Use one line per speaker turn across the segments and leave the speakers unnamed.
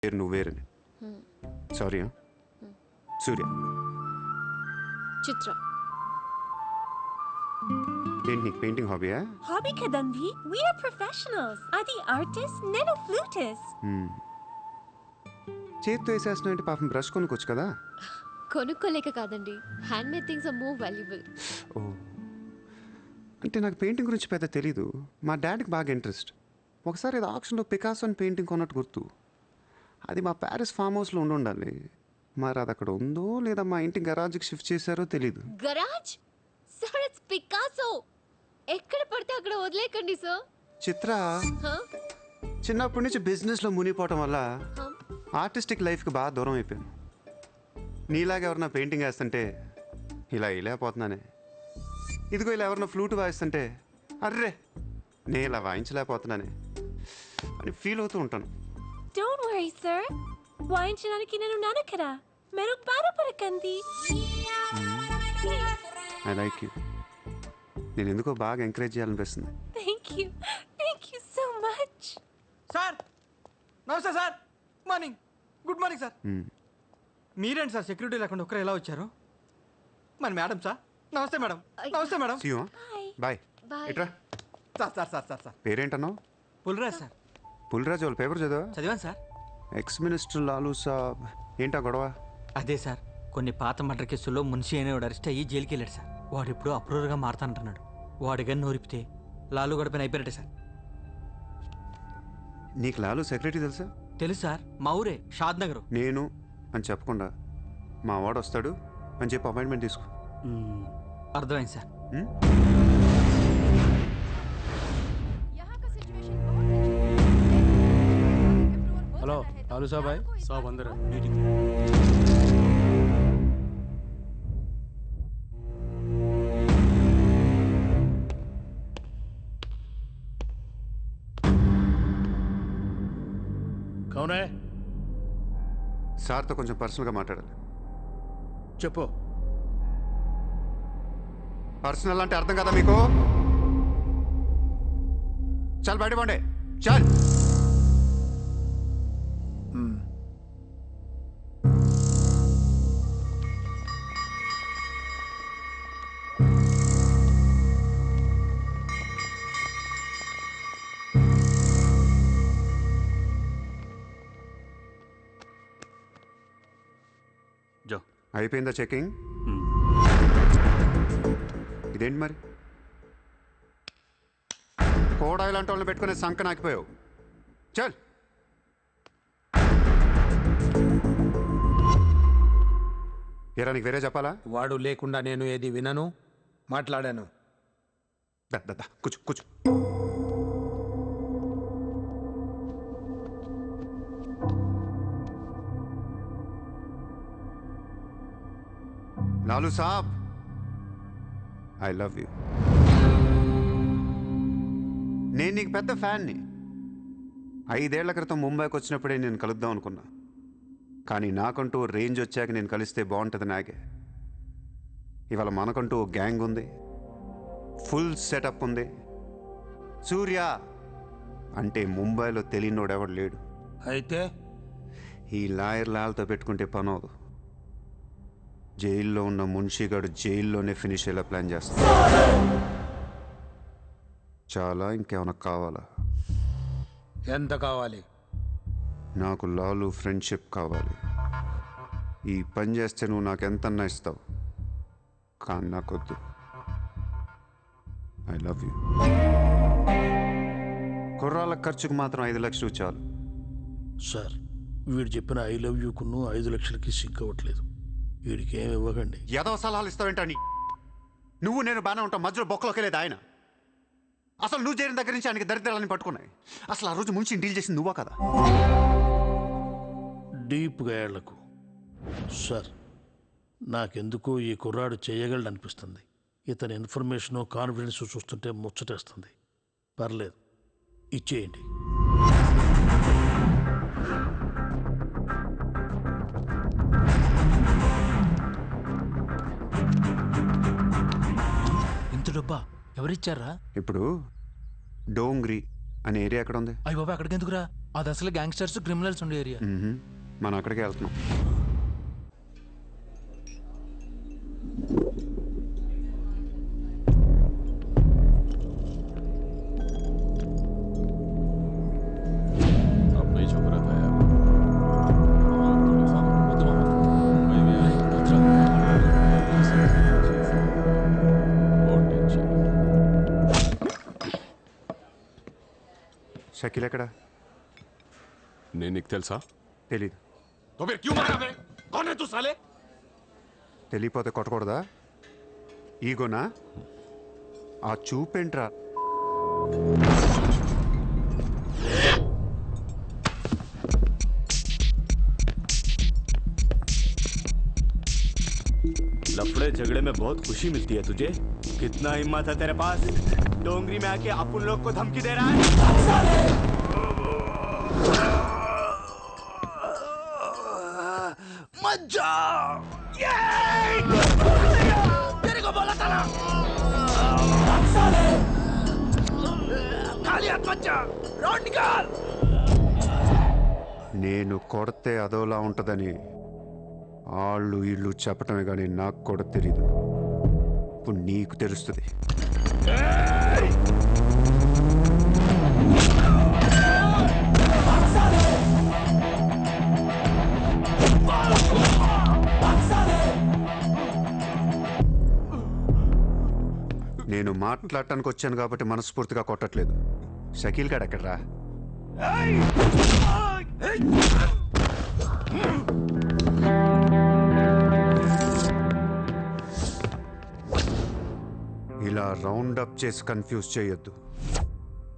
పేరు నువ్వు వేరని. సారీ. సూర్య.
చిత్ర.
ఏంటి నీకు పెయింటింగ్ హాబీయా?
హాబీ కదండి, వీఆర్ ప్రొఫెషనల్స్. అది ఆర్టిస్ట్, నేను ఫ్లూటిస్ట్.
చేతితో వేసేస్తున్నావు అంటే పాపం బ్రష్ కొనుక్కోవచ్చు కదా.
కొనుక్కోలేక కాదండి, hand made things are more valuable.
ఓ, అంటే నాకు పెయింటింగ్ గురించి పెద్ద తెలీదు. మా డాడీకి బాగా ఇంట్రెస్ట్. ఒకసారి ఏదో ఆక్షన్లో పికాసో అని పెయింటింగ్ కొన్నట్టు గుర్తు. అది మా ప్యారిస్ ఫామ్ హౌస్లో ఉండాలి. మరి అది అక్కడ ఉందో లేదా మా ఇంటి గరాజ్కి షిఫ్ట్ చేశారో తెలీదు.
గరాజ్? Sir, it's Picasso. ఎక్కడ పడితే అక్కడ వదిలేకండి సార్.
చిత్ర, చిన్నప్పటి నుంచి బిజినెస్లో మునిగిపోవటం వల్ల ఆర్టిస్టిక్ లైఫ్కి బాగా దూరం అయిపోయాను. నీలాగా ఎవరన్నా పెయింటింగ్ వేస్తుంటే ఇలా వేయలేకపోతున్నానే. ఇదిగో ఇలా ఎవరన్నా ఫ్లూట్ వాయిస్తుంటే అర్రే నేను ఇలా వాయించలేకపోతున్నానే అని ఫీల్ అవుతూ ఉంటాను.
డోంట్ వరీ సార్, వాయించడానికి నేను ఉన్నాను కదా, మీరు బాధపడకండి.
I like you. నేను ఎందుకో బాగా ఎంకరేజ్ చేయాలనిపిస్తుంది.
Thank you so much.
Sir నమస్తే sir. Morning. Good morning sir. మీరేంటి సార్ సెక్యూరిటీ లేకుండా ఒక్కరు ఎలా వచ్చారు? మరి మేడం సార్. నమస్తే మేడం. నమస్తే మేడం.
బాయ్. ఇట్రా.
Sir sir sir sir sir
పేరేంటన్నావు?
పుల్రాజ్ సార్.
పుల్రాజ్ వాళ్ళ పేపర్ చదివా?
చదివాను సార్.
ఎక్స్ మినిస్టర్ లాలూ సాబ్. ఏంటా గొడవ?
అదే సార్, కొన్ని పాత మర్డర్ కేసుల్లో మున్షి అనేవాడు అరెస్ట్ అయ్యి జైలుకి వెళ్ళాడు సార్. వాడు ఇప్పుడు అప్రూవర్గా మారుతానంటున్నాడు. వాడి గన్ను నోరిపితే లాలు గడపని అయిపోయారట సార్.
నీకు లాలూ సెక్రటరీ తెలుసా?
తెలుసు సార్, మా ఊరే, షాద్ నగర్.
నేను అని చెప్పకుండా మా వాడు వస్తాడు అని చెప్పి అపాయింట్మెంట్ తీసుకో.
అర్థమైంది సార్.
हेलो लालू साहब भाई साहब अंदर है मीटिंग। कौन है?
సార్తో కొంచెం పర్సనల్గా మాట్లాడాలి.
చెప్పు.
పర్సనల్ అంటే అర్థం కదా మీకు? చల్ బయట పోండి. చల్.
జో.
అయిపోయిందా చెకింగ్? ఇదేంటి మరి కోడా ఇలాంటి వాళ్ళని పెట్టుకునే సంక నాకిపోయావు. చల్. ఎరా నీకు వేరే చెప్పాలా?
వాడు లేకుండా నేను ఏది వినను, మాట్లాడాను.
కూర్చో కూర్చో. లాలూ సాబ్, ఐ లవ్ యూ. నేను నీకు పెద్ద ఫ్యాన్ని. 5 ఏళ్ల క్రితం ముంబైకి వచ్చినప్పుడే నేను కలుద్దాం అనుకున్నా. కానీ నాకంటూ రేంజ్ వచ్చాక నేను కలిస్తే బాగుంటుంది నాకే. ఇవాళ మనకంటూ ఓ గ్యాంగ్ ఉంది, ఫుల్ సెటప్ ఉంది. సూర్య అంటే ముంబైలో తెలియనోడెవడు లేడు.
అయితే
ఈ లాయర్ లాల్తో పెట్టుకుంటే పనవదు. జైల్లో ఉన్న మున్షిగాడు జైల్లోనే ఫినిష్ అయ్యేలా ప్లాన్ చేస్తాడు. చాలా ఇంకేమైనా కావాలా?
ఎంత కావాలి?
నాకు లాలు ఫ్రెండ్షిప్ కావాలి. ఈ పని చేస్తే నువ్వు నాకు ఎంతన్నా ఇస్తావు, కానీ నాకొద్దు. I love you. కుర్రాళ్ళ ఖర్చుకు మాత్రం 5 లక్షలు చాలు.
సార్, వీడు చెప్పిన ఐ లవ్ యూకును 5 లక్షలకి సిగ్గవట్లేదు. వీడికి ఏమి ఇవ్వకండి.
ఏదో సలహాలు ఇస్తావేంటని? నువ్వు నేను బాగానే ఉంటాం, మధ్యలో బొక్కలోకి లేదు ఆయన. అసలు నువ్వు చేరిన దగ్గర నుంచి ఆయనకి దరిద్రాలని పట్టుకున్నాయి. అసలు ఆ రోజు ముంచి డీల్ చేసింది నువ్వా కదా?
డీప్గా ఏళ్లకు సార్, నాకెందుకో ఈ కుర్రాడు చేయగలడనిపిస్తుంది. ఇతని ఇన్ఫర్మేషను కాన్ఫిడెన్స్ చూస్తుంటే ముచ్చటేస్తుంది. పర్లేదు, ఇచ్చేయండి.
ఇంత డబ్బా ఎవరిచ్చారా?
ఇప్పుడు డోంగ్రీ అనే ఏరియా ఎక్కడ ఉంది?
అయ్య బాబా, అక్కడికి ఎందుకురా?
అది అసలు గ్యాంగ్స్టర్స్ క్రిమినల్స్ ఉండే ఏరియా.
మనం అక్కడికే వెళ్తున్నాం. షకీల్ ఎక్కడ?
నేను నీకు తెలుసా?
తెలీదు.
तो फिर क्यों मारा बे? कौन है तू साले?
తెలియపోతే కొట్టకూడదా? ఈగోనా? ఆ చూపేంట్రా?
लफड़े झगड़े में बहुत खुशी मिलती है तुझे. कितना हिम्मत है तेरे पास? डोंगरी में आके अपन लोग को धमकी दे रहा है. मत जा. तेरे को बोला था ना. खाली हाथ मत जा. रोड निकाल.
నేను కొడితే అదోలా ఉంటుందని వాళ్ళు వీళ్ళు చెప్పటమే కానీ నాకు కూడా తెలీదు. ఇప్పుడు నీకు తెలుస్తుంది. నేను మాట్లాడటానికి వచ్చాను కాబట్టి మనస్ఫూర్తిగా కొట్టట్లేదు. షకీల్ గాడు ఎక్కడ్రా? ఇలా రౌండ్ అప్ చేసి కన్ఫ్యూజ్ చేయొద్దు,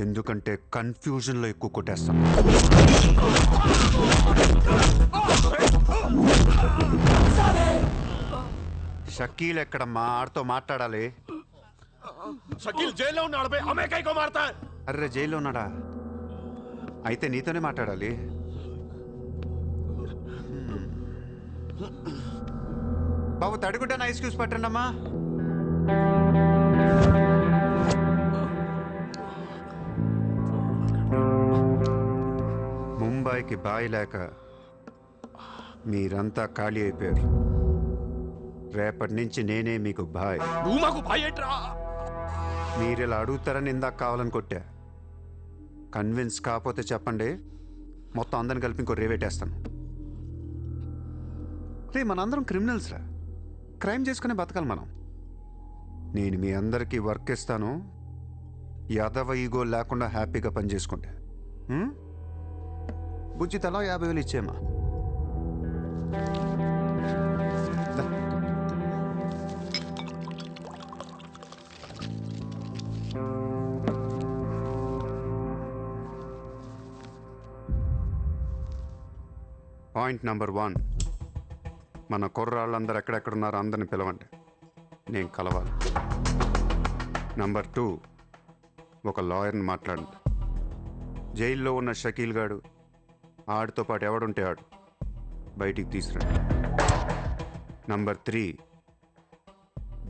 ఎందుకంటే కన్ఫ్యూజన్లో ఎక్కువ కొట్టేస్తాం. షకీల్ ఎక్కడమ్మా? ఆడితో మాట్లాడాలి.
షకీల్ జైల్లో ఉన్నాడు బే. హమే కైకో మారతా హై?
అర్రే జైల్లో ఉన్నాడా? అయితే నీతోనే మాట్లాడాలి. బాబు తడిగుడ్డ ఐస్ క్యూబ్స్ పట్టండి అమ్మా. ముంబైకి బాయ్ లేక మీరంతా ఖాళీ అయిపోయారు. రేపటి నుంచి నేనే మీకు బాయ్.
నువ్వు మాకు బాయ్ ఏంట్రా?
మీరు ఇలా అడుగుతారని ఇందాక కావాలని కొట్టా. కన్విన్స్ కాకపోతే చెప్పండి, మొత్తం అందరిని కలిపి ఇంకో రేవేటేస్తాను. రే మనందరం క్రిమినల్స్ రా, క్రైమ్ చేసుకునే బతకాలి మనం. నేను మీ అందరికీ వర్క్ ఇస్తాను, యాదవ ఈగో లేకుండా హ్యాపీగా పని చేసుకుంటే. బుజ్జి తలా 50,000 ఇచ్చేమా. పాయింట్ నెంబర్ 1, మన కుర్రాళ్ళందరూ ఎక్కడెక్కడున్నారో అందరిని పిలవండి, నేను కలవాలి. నెంబర్ 2, ఒక లాయర్ని మాట్లాడండి. జైల్లో ఉన్న షకీల్ గాడు, ఆడితో పాటు ఎవడుంటే ఆడు బయటికి తీసుకురండి. నెంబర్ 3,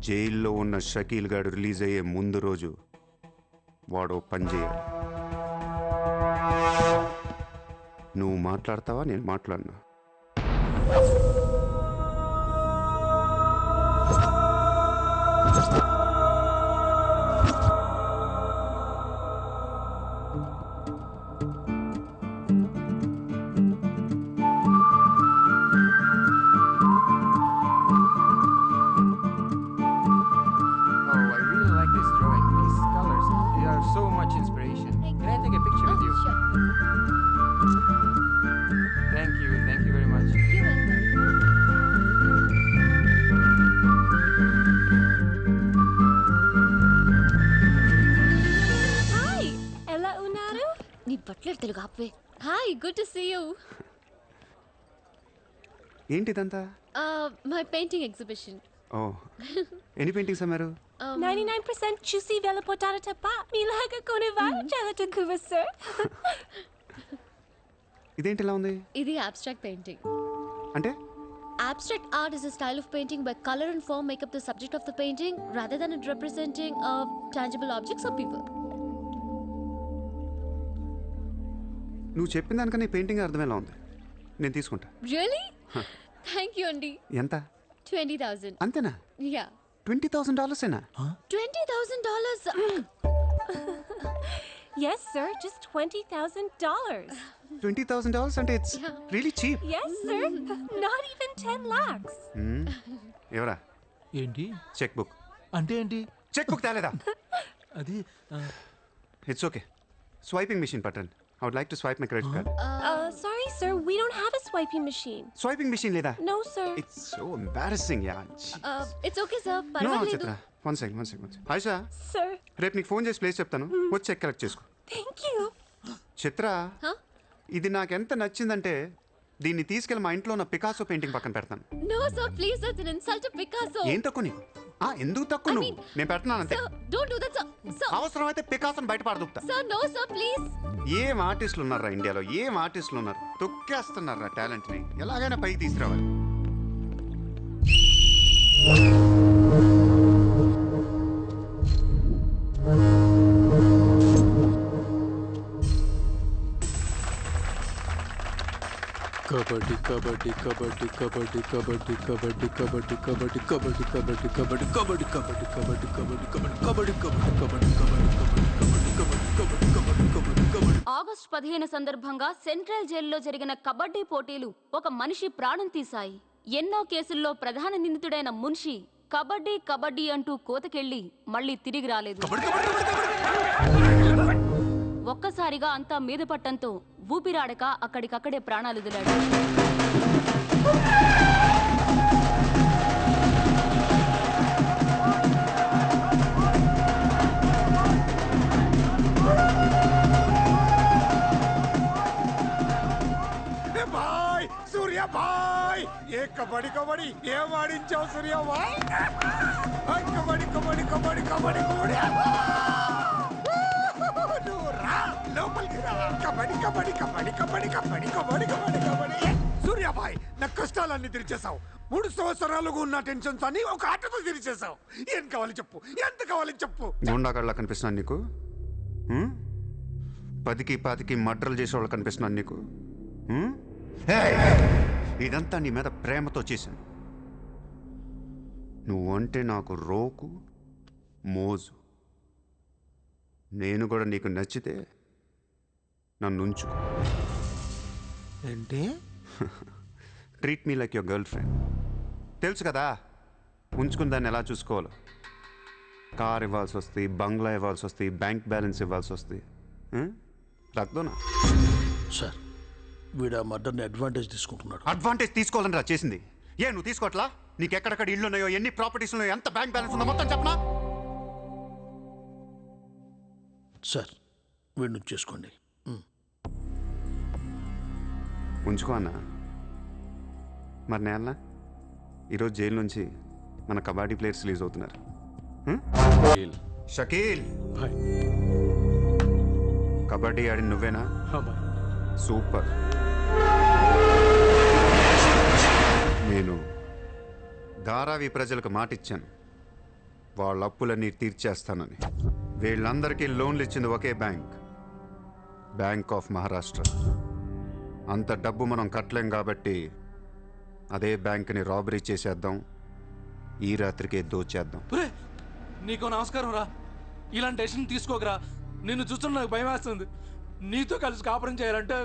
జైల్లో ఉన్న షకీల్ గాడు రిలీజ్ అయ్యే ముందు రోజు వాడు పని చేయాలి. నువ్వు మాట్లాడతావా, నేను మాట్లాడినా?
తెలుగు ఆపే. Hi, good to see you.
ఏంటిదంతా?
My painting exhibition.
ఓ, ఎన్ని పెయింటింగ్స్ అమ్మారు?
99% చూసి వెళ్ళిపోతారు తప్ప మీలాగా కొనేవారు చాలా తక్కువ సార్.
ఇదేంటి ఇలా ఉంది?
ఇది abstract painting.
అంటే?
Abstract art is a style of painting where color and form make up the subject of the painting rather than it representing tangible objects or people.
నువ్వు చెప్పిన దానికన్నా ఈ పెయింటింగ్ అర్థమేలా ఉంది. నేను తీసుకుంటా.
రియలీ? థ్యాంక్ యూ అండి.
ఎంత?
20,000.
అంతేనా?
యా.
$20,000
$20,000.
Yes, sir. Just $20,000.
$20,000 అంటే it's really cheap.
Yes, sir. Not even 10 lakhs.
ఎవరా?
ఏంటి
చెక్ బుక్.
అంటే ఏంటి?
చెక్ బుక్ తేలేదా?
అది
ఇట్స్ ఓకే. స్వైపింగ్ మెషిన్ పట్టండి. I would like to swipe my credit card.
Sorry, sir. We don't have a swiping machine.
Swiping machine లేదా?
No, sir.
It's so embarrassing, yeah.
It's okay sir,
No,
పర్వాలేదు.
చిత్ర. One second. Ayesha,
Sir,
రేపు నీకు phone చేసి place చెప్తాను. వచ్చి check collect చేసుకో.
thank you.
Chitra,
Huh?
ఇది నాకెంత నచ్చిందంటే దీన్ని తీసుకెళ్ళి మా ఇంట్లో ఉన్న పికాసో పెయింటింగ్ పక్కన పెడతాను.
No sir, please, that's an insult to Picasso.
ఏం తక్కువ నీకు? ఎందుకు తక్కువ నువ్వు? నేను పెడుతున్నాను అంతే.
Sir, don't do that, sir. Sir,
అవసరమైతే పికాసోని బయట పడదుపుతా.
sir, no sir, please.
ఏం ఆర్టిస్టులు ఉన్నారా ఇండియాలో? ఏం ఆర్టిస్టులు ఉన్నారు? తొక్కేస్తున్నారా టాలెంట్ని? ఎలాగైనా పైకి తీసుకురావాలి.
కబడ్డీ కబడ్డీ కబడ్డీ కబడ్డీ కబడ్డీ కబడ్డీ కబడ్డీ కబడ్డీ కబడ్డీ కబడ్డీ కబడ్డీ కబడ్డీ కబడ్డీ కబడ్డీ కబడ్డీ కబడ్డీ కబడ్డీ కబడ్డీ.
ఆగస్టు 15 సందర్భంగా సెంట్రల్ జైల్లో జరిగిన కబడ్డీ పోటీలు ఒక మనిషి ప్రాణం తీశాయి. ఎన్నో కేసుల్లో ప్రధాన నిందితుడైన మున్షి కబడ్డీ కబడ్డీ అంటూ కోతకెళ్లి మళ్ళీ తిరిగి రాలేదు. ఒక్కసారిగా అంతా మీద పట్టంతో ఊపిరాడక అక్కడికక్కడే ప్రాణాలు వదిలాడు.
సూర్య భాయ్, ఏ కబడ్డీ కబడ్డీ ఏం ఆడించావు సూర్య భాయ్? కబడ్డీ కబడ్డీ కబడ్డీ కబడ్డీ కబడ్డీ నువ్వు రా, లోపలికి రా. కబడ్డీ కబడ్డీ కబడ్డీ కబడ్డీ కబడ్డీ కబడ్డీ కబడ్డీ కబడ్డీ. సూర్య భాయ్, నా కష్టాలన్నీ తీర్చేశావు. 3 సంవత్సరాలుగా ఉన్న టెన్షన్స్ అన్ని ఒక ఆటతో తీర్చేశావు. ఏం కావాలి చెప్పు, ఎంత కావాలి చెప్పు.
గుండాగడ్లా కనిపిస్తున్నాను నీకు? 10కి 20కి మర్డర్లు చేసేవాళ్ళు కనిపిస్తున్నాను నీకు? ఇదంతా నీ మీద ప్రేమతో చేశాను. నువ్వంటే నాకు రోకు మోజు. నేను కూడా నీకు నచ్చితే నన్ను ఉంచు.
ఏంటి?
Treat me like your girl friend. తెలుసు కదా ఉంచుకుని దాన్ని ఎలా చూసుకోవాలో. కార్ ఇవ్వాల్సి వస్తుంది, బంగ్లా ఇవ్వాల్సి వస్తుంది, బ్యాంక్ బ్యాలెన్స్ ఇవ్వాల్సి వస్తుంది. రక్దోనా
సార్, వీడు ఆ మర్డర్ని అడ్వాంటేజ్ తీసుకుంటున్నాడు.
అడ్వాంటేజ్ తీసుకోవాలని రా చేసింది. నువ్వు తీసుకోవట్లా? నీకు ఎక్కడెక్కడ ఇళ్ళు ఉన్నాయో, ఎన్ని ప్రాపర్టీస్ ఉన్నాయో, ఎంత బ్యాంక్ బ్యాలెన్స్ ఉందో మొత్తం చెప్పనా?
సార్, వీడిని చేసుకోండి.
ఉంచుకో అన్న. మరి నేనా ఈరోజు జైలు నుంచి మన కబడ్డీ ప్లేయర్స్ రిలీజ్ అవుతున్నారు. షకీల్, కబడ్డీ ఆడిన నువ్వేనా? సూపర్. నేను ధారావి ప్రజలకు మాటిచ్చాను, వాళ్ళ అప్పులన్నీ తీర్చేస్తానని. వీళ్ళందరికీ లోన్లు ఇచ్చింది ఒకే బ్యాంక్, బ్యాంక్ ఆఫ్ మహారాష్ట్ర. అంత డబ్బు మనం కట్టలేం కాబట్టి అదే బ్యాంక్ని రాబరీ చేసేద్దాం, ఈ రాత్రికే దోచేద్దాం.
నీకు నమస్కారం రా. ఇలాంటి డెసిషన్ తీసుకోకరా. నిన్ను చూస్తున్న నాకు భయం వేస్తుంది. నీతో కలిసి కాపురం చేయాలంటే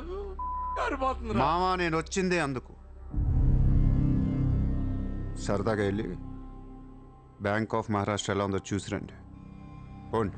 సరిపోతుంది.
మామా, నేను వచ్చిందే అందుకు. సరదాగా వెళ్ళి బ్యాంక్ ఆఫ్ మహారాష్ట్ర ఎలా ఉందో చూసిరండి. పోండి.